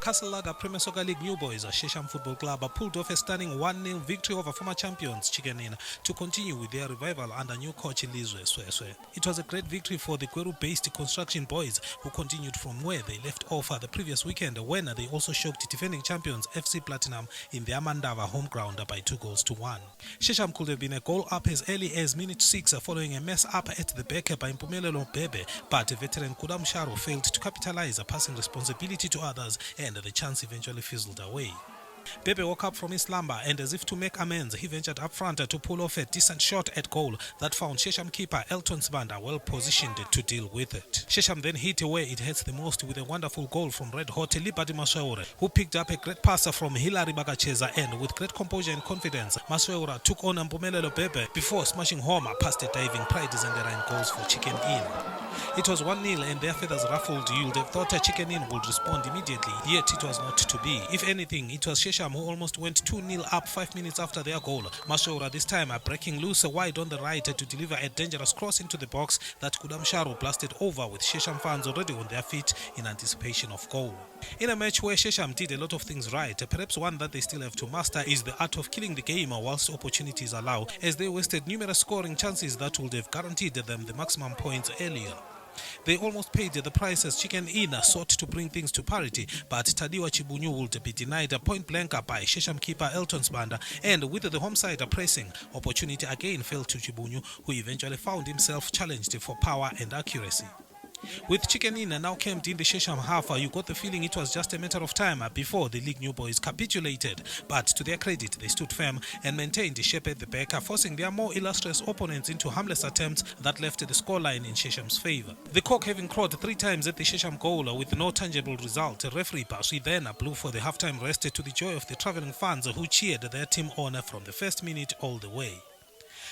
Castle Lager Premier Soccer League new boys, SHEASHAM Football Club pulled off a stunning 1-0 victory over former champions Chicken Inn to continue with their revival under new coach Luveve Stadium. It was a great victory for the Gweru-based construction boys who continued from where they left off the previous weekend when they also shocked defending champions FC Platinum in their Mandava home ground by 2-1. SHEASHAM could have been a goal up as early as minute 6 following a mess up at the back by Mpumelelo Bebe, but veteran Kudam Sharu failed to capitalize, passing responsibility to others, and the chance eventually fizzled away. Bebe woke up from his slumber and, as if to make amends, he ventured up front to pull off a decent shot at goal that found SHEASHAM keeper Elton Sibanda well positioned to deal with it. SHEASHAM then hit where it hurts the most with a wonderful goal from red hot Liberty Masweura, who picked up a great pass from Hilary Bagacheza, and with great composure and confidence, Masweura took on Mpumelelo Bebe before smashing home past the diving Pride Zenderine goals for Chicken Inn. It was 1-0 and their feathers ruffled. You'd have thought Chicken Inn would respond immediately, yet it was not to be. If anything, it was SHEASHAM who almost went 2-0 up 5 minutes after their goal. Masweura this time breaking loose wide on the right to deliver a dangerous cross into the box that Kudam Sharu blasted over, with SHEASHAM fans already on their feet in anticipation of goal. In a match where SHEASHAM did a lot of things right, perhaps one that they still have to master is the art of killing the game whilst opportunities allow, as they wasted numerous scoring chances that would have guaranteed them the maximum points earlier. They almost paid the price as Chicken Inn sought to bring things to parity, but Tadiwa Chibunyu would be denied a point blank by SHEASHAM keeper Elton Sibanda, and with the home side pressing, opportunity again fell to Chibunyu, who eventually found himself challenged for power and accuracy. With Chicken Inn now camped in the SHEASHAM half, you got the feeling it was just a matter of time before the league new boys capitulated, but to their credit they stood firm and maintained the shape at the back, forcing their more illustrious opponents into harmless attempts that left the scoreline in SHEASHAM's favour. The cock having crowed 3 times at the SHEASHAM goal with no tangible result, referee Baswi then blew for the halftime rest to the joy of the travelling fans who cheered their team on from the first minute all the way.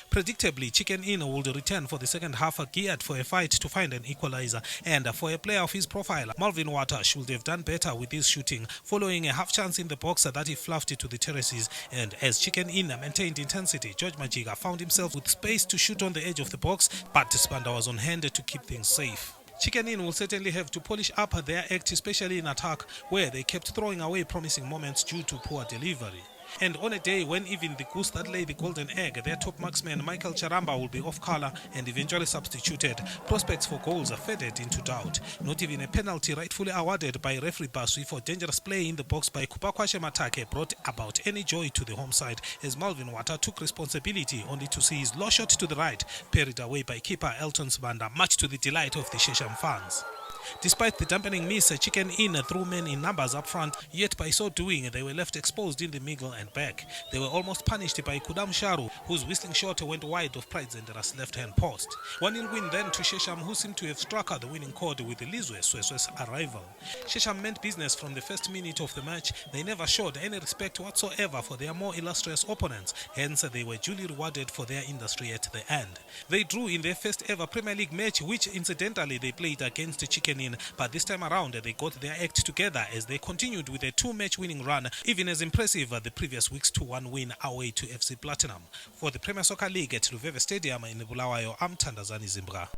Predictably, Chicken Inn would return for the second half geared for a fight to find an equalizer, and for a player of his profile, Malvin Water should have done better with his shooting, following a half chance in the box that he fluffed to the terraces. And as Chicken Inn maintained intensity, George Majiga found himself with space to shoot on the edge of the box, but Sibanda was on hand to keep things safe. Chicken Inn will certainly have to polish up their act, especially in attack, where they kept throwing away promising moments due to poor delivery. And on a day when even the goose that laid the golden egg, their top marksman Michael Charamba will be off colour and eventually substituted, prospects for goals are faded into doubt. Not even a penalty rightfully awarded by referee Baswi for dangerous play in the box by Kupakwashe Matake brought about any joy to the home side, as Malvin Water took responsibility only to see his low shot to the right parried away by keeper Elton Sibanda, much to the delight of the SHEASHAM fans. Despite the dampening miss, Chicken Inn threw men in numbers up front, yet by so doing they were left exposed in the middle and back. They were almost punished by Kudam Sharu, whose whistling shot went wide of Pride Zender's left-hand post. 1-0 win then to SHEASHAM, who seemed to have struck the winning chord with Luveve Stadium's arrival. SHEASHAM meant business from the first minute of the match. They never showed any respect whatsoever for their more illustrious opponents, hence they were duly rewarded for their industry at the end. They drew in their first ever Premier League match, which incidentally they played against Chicken Inn, but this time around they got their act together as they continued with a 2-match winning run, even as impressive the previous week's 2-1 win away to FC Platinum. For the Premier Soccer League at Luveve Stadium in Bulawayo, I'm Tandazani Zimbra.